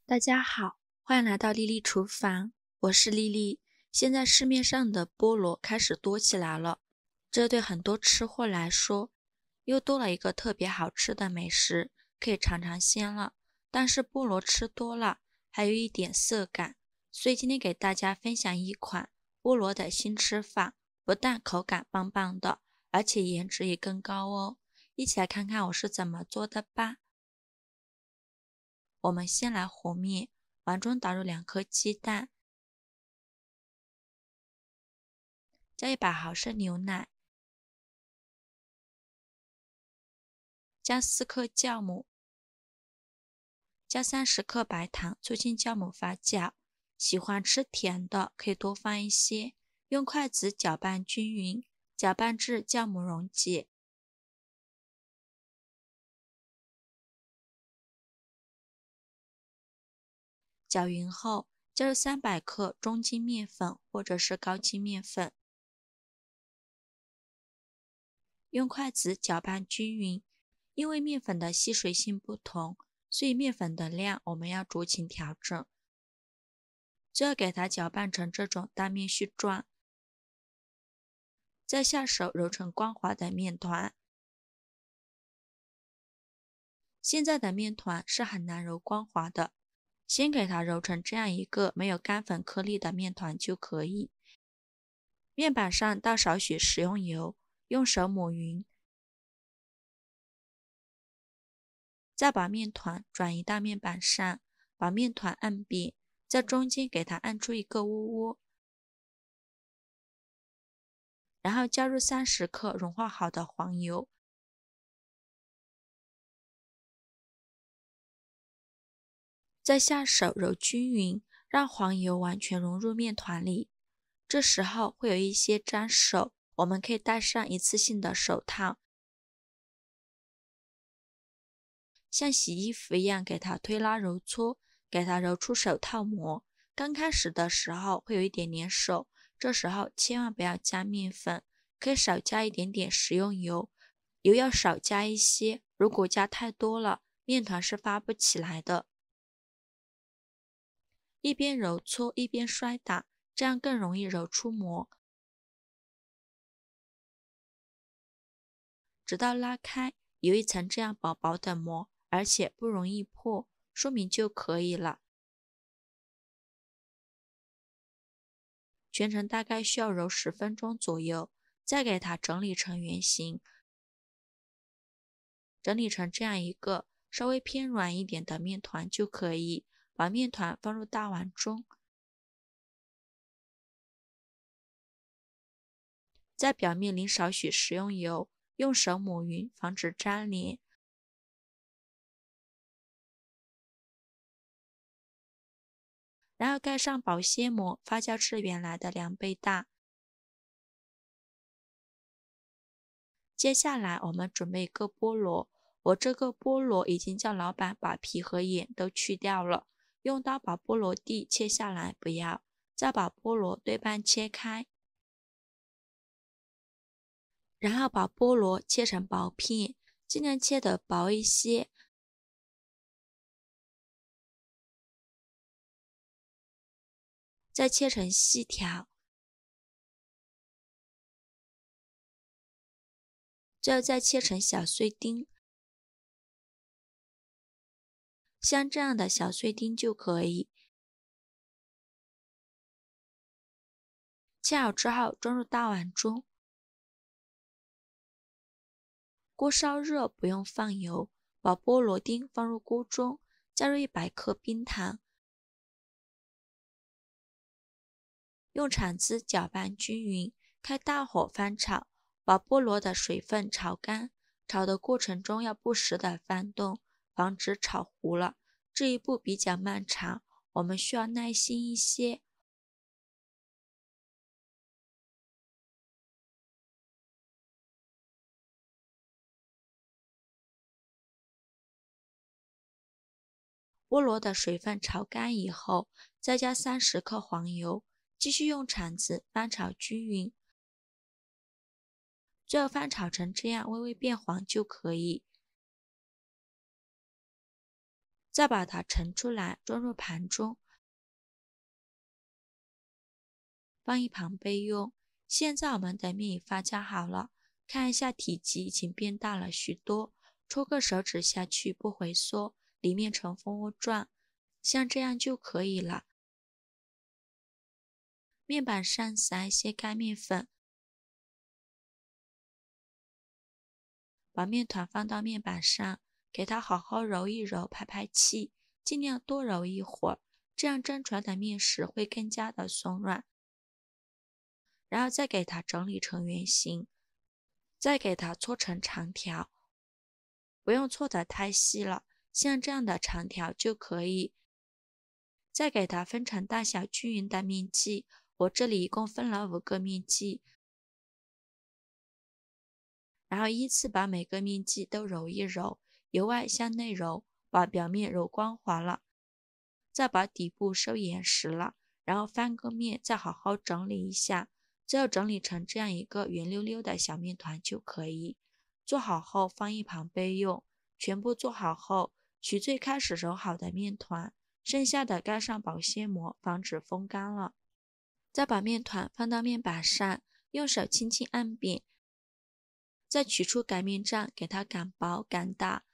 大家好，欢迎来到丽丽厨房，我是丽丽。现在市面上的菠萝开始多起来了，这对很多吃货来说，又多了一个特别好吃的美食，可以尝尝鲜了。但是菠萝吃多了，还有一点涩感，所以今天给大家分享一款菠萝的新吃法，不但口感棒棒的，而且颜值也更高哦。一起来看看我是怎么做的吧。我们先来和面，碗中倒入2颗鸡蛋，加100毫升牛奶，加4克酵母，加30克白糖，促进酵母发酵。喜欢吃甜的可以多放一些，用筷子搅拌均匀，搅拌至酵母溶解。搅匀后，加入300克中筋面粉或者是高筋面粉，用筷子搅拌均匀。因为面粉的吸水性不同，所以面粉的量我们要酌情调整。最后给它搅拌成这种大面絮状，再下手揉成光滑的面团。现在的面团是很难揉光滑的，先给它揉成这样一个没有干粉颗粒的面团就可以。面板上倒少许食用油，用手抹匀，再把面团转移到面板上，把面团按扁，在中间给它按出一个窝窝，然后加入30克融化好的黄油，再下手揉均匀，让黄油完全融入面团里。这时候会有一些粘手，我们可以戴上一次性的手套，像洗衣服一样给它推拉揉搓，给它揉出手套膜。刚开始的时候会有一点粘手，这时候千万不要加面粉，可以少加一点点食用油，油要少加一些，如果加太多了，面团是发不起来的。一边揉搓一边摔打，这样更容易揉出膜，直到拉开，有一层这样薄薄的膜，而且不容易破，说明就可以了。全程大概需要揉10分钟左右，再给它整理成圆形，整理成这样一个稍微偏软一点的面团就可以。把面团放入大碗中，在表面淋少许食用油，用手抹匀，防止粘连。然后盖上保鲜膜，发酵至原来的2倍大。接下来我们准备一个菠萝，我这个菠萝已经叫老板把皮和眼都去掉了，用刀把菠萝蒂切下来，不要，再把菠萝对半切开，然后把菠萝切成薄片，尽量切得薄一些，再切成细条，最后再切成小碎丁，像这样的小碎丁就可以。切好之后装入大碗中，锅烧热，不用放油，把菠萝丁放入锅中，加入100克冰糖，用铲子搅拌均匀，开大火翻炒，把菠萝的水分炒干。炒的过程中要不时的翻动，防止炒糊了。这一步比较漫长，我们需要耐心一些。菠萝的水分炒干以后，再加30克黄油，继续用铲子翻炒均匀，最后翻炒成这样微微变黄就可以。再把它盛出来，装入盘中，放一旁备用。现在我们的面已发酵好了，看一下体积已经变大了许多，戳个手指下去不回缩，里面呈蜂窝状，像这样就可以了。面板上撒一些干面粉，把面团放到面板上，给它好好揉一揉，排排气，尽量多揉一会儿，这样蒸出来的面食会更加的松软。然后再给它整理成圆形，再给它搓成长条，不用搓得太细了，像这样的长条就可以。再给它分成大小均匀的面剂，我这里一共分了5个面剂，然后依次把每个面剂都揉一揉，由外向内揉，把表面揉光滑了，再把底部收严实了，然后翻个面，再好好整理一下，最后整理成这样一个圆溜溜的小面团就可以。做好后放一旁备用。全部做好后，取最开始揉好的面团，剩下的盖上保鲜膜，防止风干了。再把面团放到面板上，用手轻轻按扁，再取出擀面杖，给它擀薄擀大，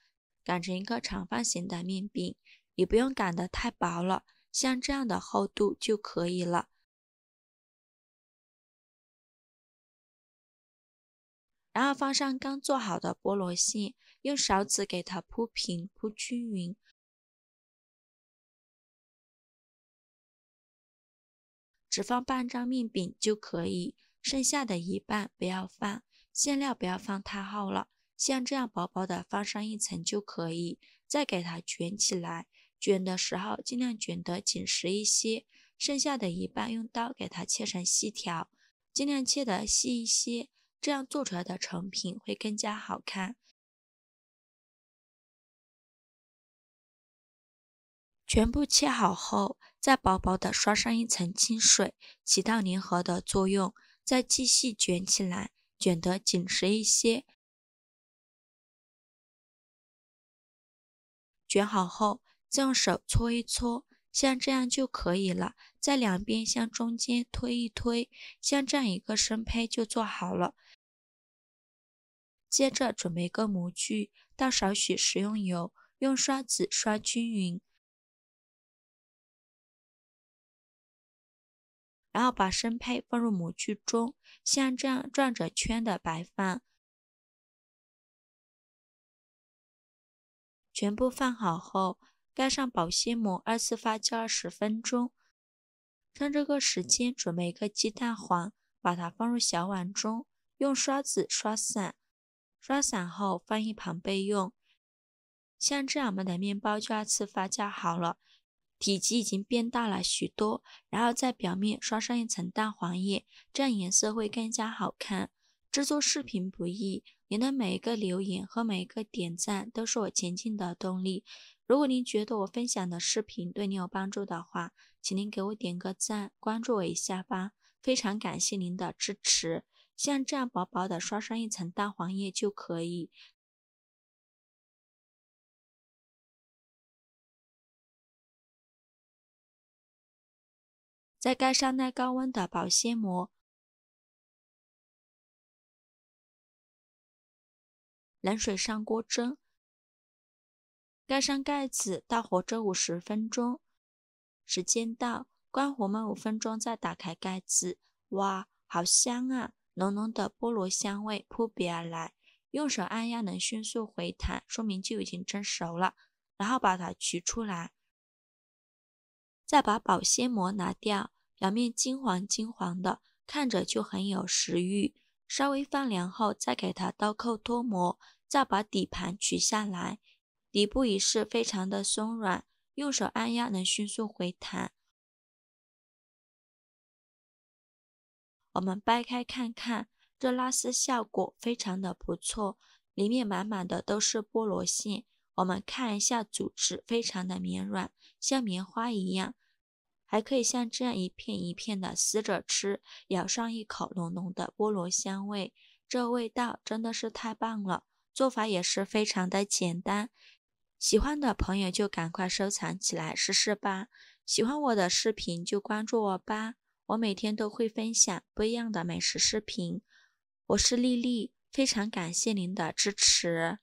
擀成一个长方形的面饼，也不用擀得太薄了，像这样的厚度就可以了。然后放上刚做好的菠萝馅，用勺子给它铺平铺均匀，只放半张面饼就可以，剩下的一半不要放，馅料不要放太厚了，像这样薄薄的放上一层就可以，再给它卷起来，卷的时候尽量卷得紧实一些，剩下的一半用刀给它切成细条，尽量切得细一些，这样做出来的成品会更加好看。全部切好后，再薄薄的刷上一层清水，起到粘合的作用，再继续卷起来，卷得紧实一些。卷好后，再用手搓一搓，像这样就可以了。在两边向中间推一推，像这样一个生胚就做好了。接着准备个模具，倒少许食用油，用刷子刷均匀。然后把生胚放入模具中，像这样转着圈的摆放。全部放好后，盖上保鲜膜，2次发酵20分钟。趁这个时间，准备一个鸡蛋黄，把它放入小碗中，用刷子刷散。刷散后放一旁备用。像这样，我们的面包就2次发酵好了。体积已经变大了许多，然后在表面刷上一层蛋黄液，这样颜色会更加好看。制作视频不易，您的每一个留言和每一个点赞都是我前进的动力。如果您觉得我分享的视频对您有帮助的话，请您给我点个赞，关注我一下吧，非常感谢您的支持。像这样薄薄的刷上一层蛋黄液就可以。再盖上耐高温的保鲜膜，冷水上锅蒸，盖上盖子，大火蒸50分钟。时间到，关火焖5分钟，再打开盖子。哇，好香啊！浓浓的菠萝香味扑鼻而来，用手按压能迅速回弹，说明就已经蒸熟了。然后把它取出来，再把保鲜膜拿掉，表面金黄金黄的，看着就很有食欲。稍微放凉后，再给它刀扣脱模，再把底盘取下来，底部已是非常的松软，用手按压能迅速回弹。我们掰开看看，这拉丝效果非常的不错，里面满满的都是菠萝馅。我们看一下组织，非常的绵软，像棉花一样，还可以像这样一片一片的撕着吃，咬上一口浓浓的菠萝香味，这味道真的是太棒了。做法也是非常的简单，喜欢的朋友就赶快收藏起来试试吧。喜欢我的视频就关注我吧，我每天都会分享不一样的美食视频。我是丽丽，非常感谢您的支持。